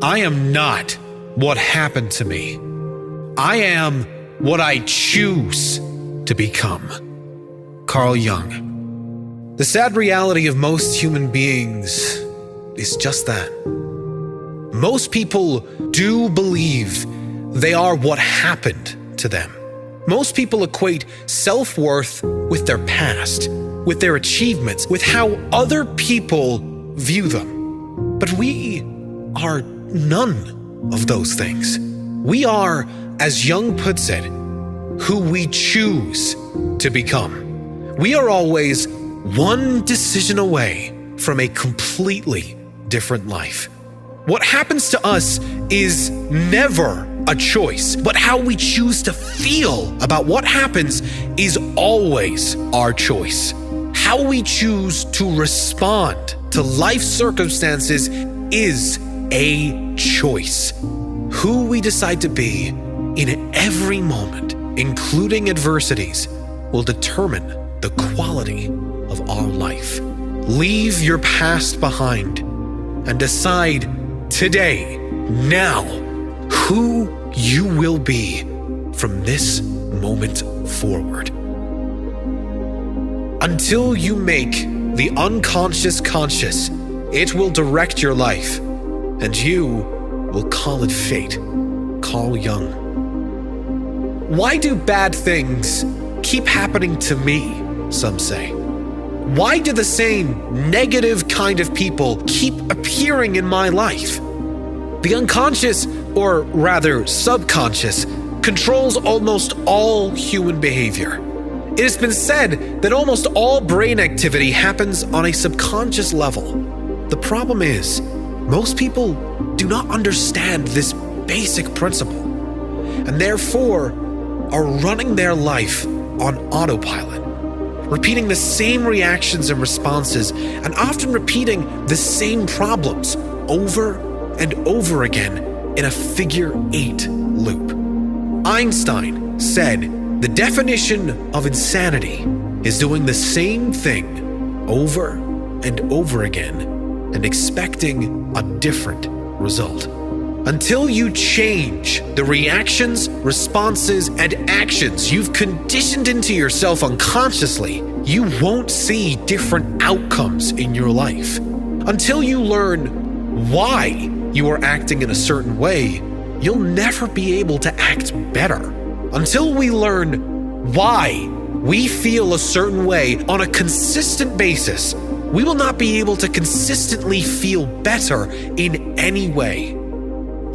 I am not what happened to me. I am what I choose to become. Carl Jung. The sad reality of most human beings is just that. Most people do believe they are what happened to them. Most people equate self-worth with their past, with their achievements, with how other people view them. But we are none of those things. We are, as Jung puts it, who we choose to become. We are always one decision away from a completely different life. What happens to us is never a choice, but how we choose to feel about what happens is always our choice. How we choose to respond to life circumstances is a choice. Who we decide to be in every moment, including adversities, will determine the quality of our life. Leave your past behind and decide today, now, who you will be from this moment forward. Until you make the unconscious conscious, it will direct your life, and you will call it fate. Carl Jung. Why do bad things keep happening to me, some say? Why do the same negative kind of people keep appearing in my life? The unconscious, or rather subconscious, controls almost all human behavior. It has been said that almost all brain activity happens on a subconscious level. The problem is, most people do not understand this basic principle, and therefore are running their life on autopilot, repeating the same reactions and responses, and often repeating the same problems over and over again in a figure-8 loop. Einstein said, the definition of insanity is doing the same thing over and over again and expecting a different result. Until you change the reactions, responses, and actions you've conditioned into yourself unconsciously, you won't see different outcomes in your life. Until you learn why you are acting in a certain way, you'll never be able to act better. Until we learn why we feel a certain way on a consistent basis, we will not be able to consistently feel better in any way.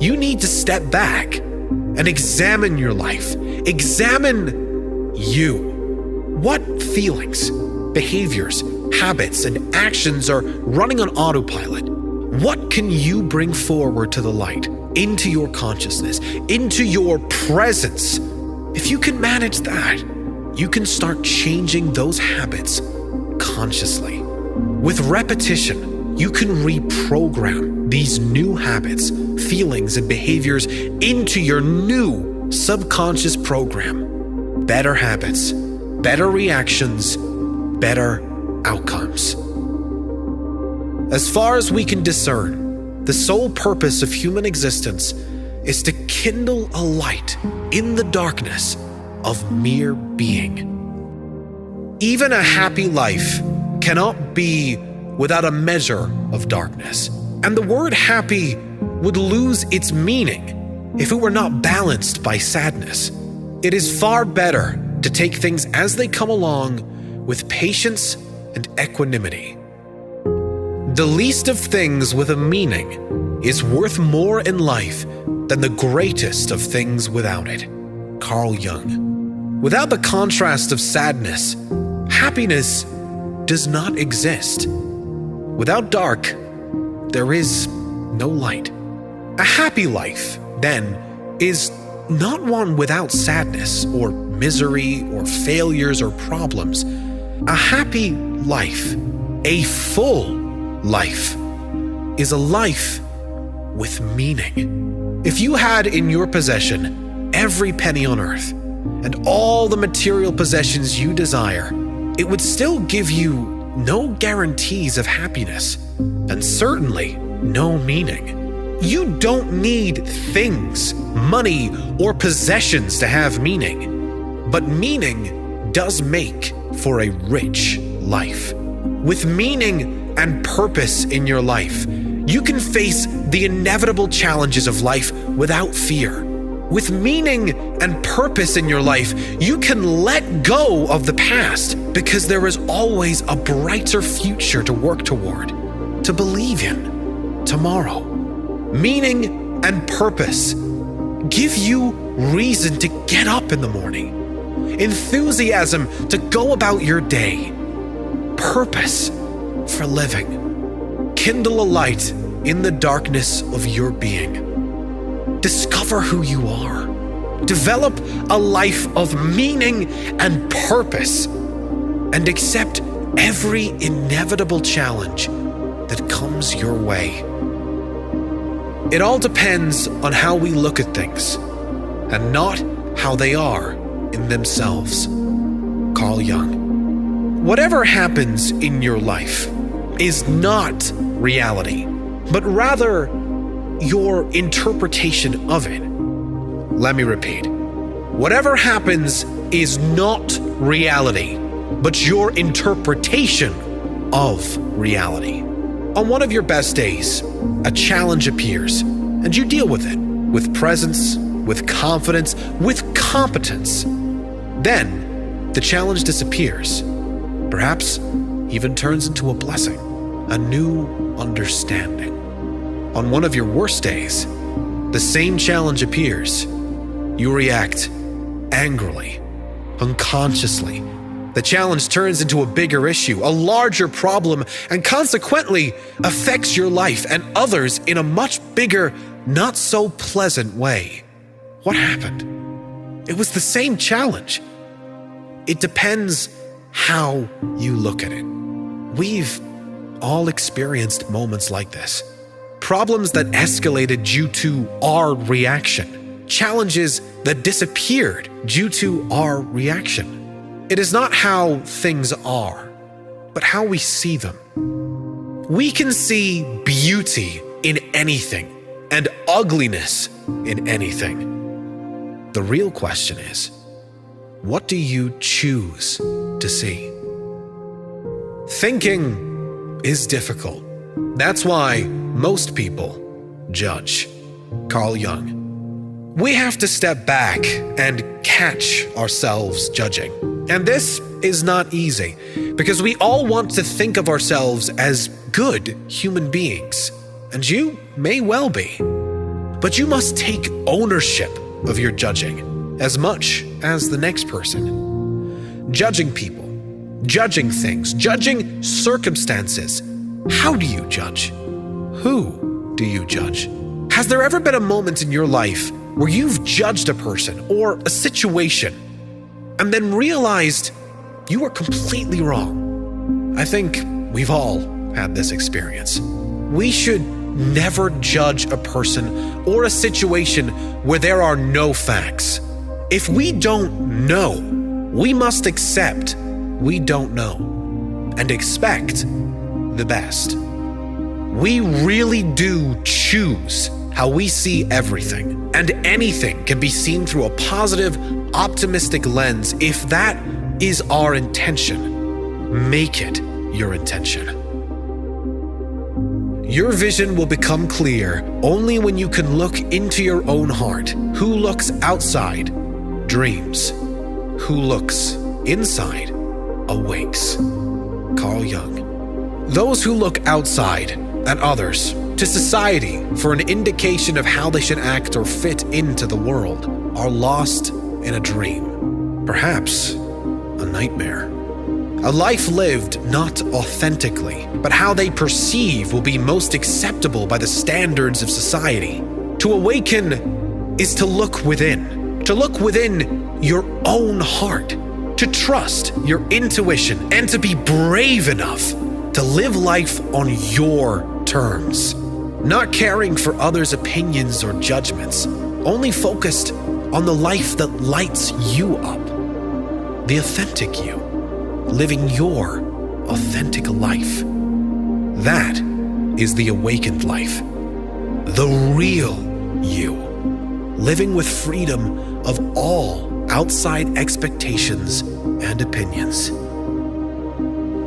You need to step back and examine your life. Examine you. What feelings, behaviors, habits, and actions are running on autopilot? What can you bring forward to the light, into your consciousness, into your presence? If you can manage that, you can start changing those habits consciously. With repetition, you can reprogram these new habits, feelings, and behaviors into your new subconscious program. Better habits, better reactions, better outcomes. As far as we can discern, the sole purpose of human existence is to kindle a light in the darkness of mere being. Even a happy life cannot be without a measure of darkness, and the word happy would lose its meaning if it were not balanced by sadness. It is far better to take things as they come along with patience and equanimity. The least of things with a meaning is worth more in life than the greatest of things without it. Carl Jung. Without the contrast of sadness, happiness does not exist. Without dark, there is no light. A happy life, then, is not one without sadness or misery or failures or problems. A happy life, a full life, is a life with meaning. If you had in your possession every penny on earth and all the material possessions you desire, it would still give you no guarantees of happiness and certainly no meaning. You don't need things, money, or possessions to have meaning. But meaning does make for a rich life. With meaning and purpose in your life, you can face the inevitable challenges of life without fear. With meaning and purpose in your life, you can let go of the past because there is always a brighter future to work toward, to believe in tomorrow. Meaning and purpose give you reason to get up in the morning, enthusiasm to go about your day, purpose for living. Kindle a light in the darkness of your being. Discover who you are. Develop a life of meaning and purpose, and accept every inevitable challenge that comes your way. It all depends on how we look at things, and not how they are in themselves. Carl Jung. Whatever happens in your life is not reality, but rather your interpretation of it. Let me repeat. Whatever happens is not reality, but your interpretation of reality. On one of your best days, a challenge appears, and you deal with it with presence, with confidence, with competence. Then, the challenge disappears, perhaps even turns into a blessing, a new understanding. On one of your worst days, the same challenge appears. You react angrily, unconsciously. The challenge turns into a bigger issue, a larger problem, and consequently affects your life and others in a much bigger, not so pleasant way. What happened? It was the same challenge. It depends how you look at it. We've all experienced moments like this. Problems that escalated due to our reaction. Challenges that disappeared due to our reaction. It is not how things are, but how we see them. We can see beauty in anything and ugliness in anything. The real question is, what do you choose to see? Thinking is difficult. That's why most people judge. Carl Jung. We have to step back and catch ourselves judging. And this is not easy, because we all want to think of ourselves as good human beings. And you may well be. But you must take ownership of your judging as much as the next person. Judging people, judging things, judging circumstances. How do you judge? Who do you judge? Has there ever been a moment in your life where you've judged a person or a situation and then realized you were completely wrong? I think we've all had this experience. We should never judge a person or a situation where there are no facts. If we don't know, we must accept we don't know and expect the best. We really do choose how we see everything, and anything can be seen through a positive, optimistic lens if that is our intention. Make it your intention. Your vision will become clear only when you can look into your own heart. Who looks outside dreams. Who looks inside awakes. Carl Jung. Those who look outside at others, to society, for an indication of how they should act or fit into the world, are lost in a dream, perhaps a nightmare. A life lived not authentically, but how they perceive will be most acceptable by the standards of society. To awaken is to look within your own heart, to trust your intuition, and to be brave enough to live life on your terms, not caring for others' opinions or judgments, only focused on the life that lights you up, the authentic you, living your authentic life. That is the awakened life. the real you, living with freedom of all outside expectations and opinions.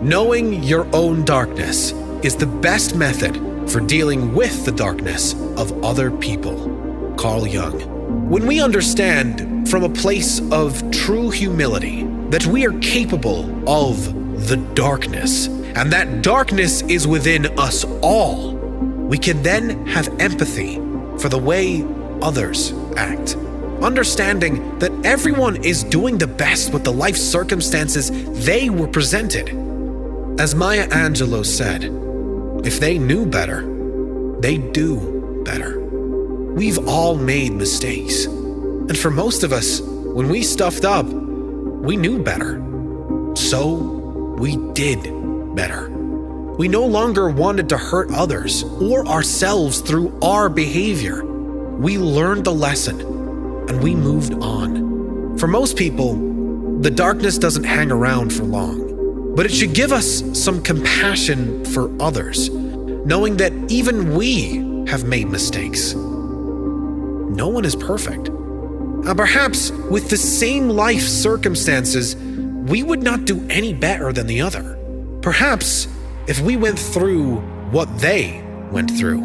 Knowing your own darkness is the best method for dealing with the darkness of other people. Carl Jung. When we understand from a place of true humility that we are capable of the darkness, and that darkness is within us all, we can then have empathy for the way others act. Understanding that everyone is doing the best with the life circumstances they were presented. As Maya Angelou said, if they knew better, they'd do better. We've all made mistakes. And for most of us, when we stuffed up, we knew better. So we did better. We no longer wanted to hurt others or ourselves through our behavior. We learned the lesson and we moved on. For most people, the darkness doesn't hang around for long, but it should give us some compassion for others, knowing that even we have made mistakes. No one is perfect. And perhaps with the same life circumstances, we would not do any better than the other. Perhaps if we went through what they went through,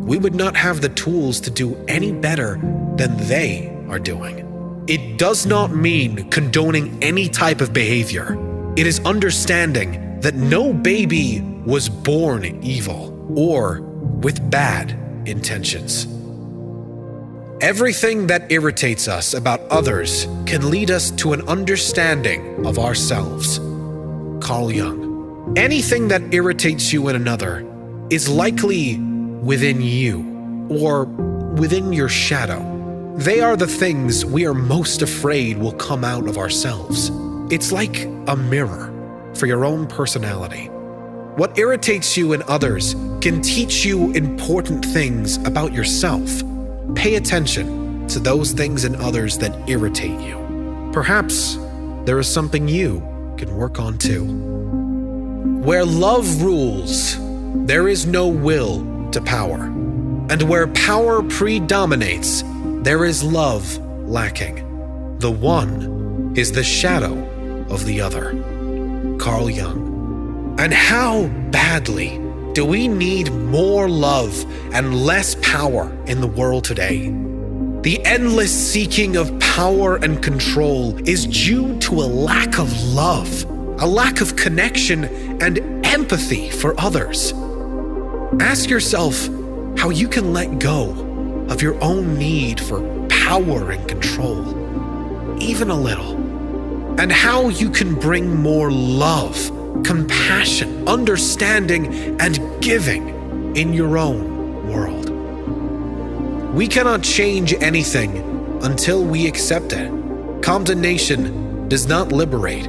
we would not have the tools to do any better than they are doing. It does not mean condoning any type of behavior. It is understanding that no baby was born evil or with bad intentions. Everything that irritates us about others can lead us to an understanding of ourselves. Carl Jung. Anything that irritates you in another is likely within you or within your shadow. They are the things we are most afraid will come out of ourselves. It's like a mirror for your own personality. What irritates you in others can teach you important things about yourself. Pay attention to those things in others that irritate you. Perhaps there is something you can work on too. Where love rules, there is no will to power. And where power predominates, there is love lacking. The one is the shadow of the other. Carl Jung. And how badly do we need more love and less power in the world today? The endless seeking of power and control is due to a lack of love, a lack of connection and empathy for others. Ask yourself how you can let go of your own need for power and control, even a little, and how you can bring more love, compassion, understanding, and giving in your own world. We cannot change anything until we accept it. Condemnation does not liberate,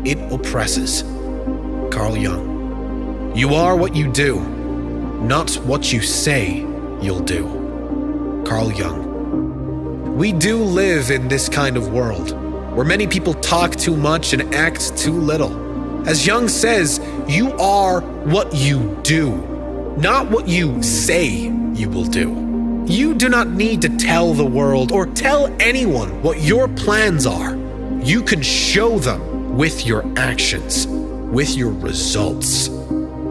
it oppresses. Carl Jung. You are what you do, not what you say you'll do. Carl Jung. We do live in this kind of world where many people talk too much and act too little. As Jung says, you are what you do, not what you say you will do. You do not need to tell the world or tell anyone what your plans are. You can show them with your actions, with your results.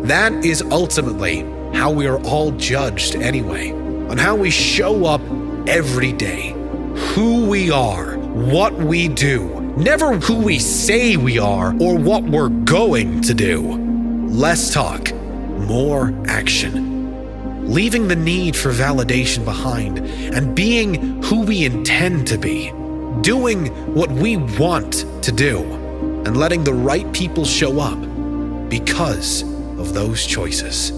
That is ultimately how we are all judged anyway, on how we show up every day, who we are, what we do. Never who we say we are or what we're going to do. Less talk, more action. Leaving the need for validation behind and being who we intend to be. Doing what we want to do and letting the right people show up because of those choices.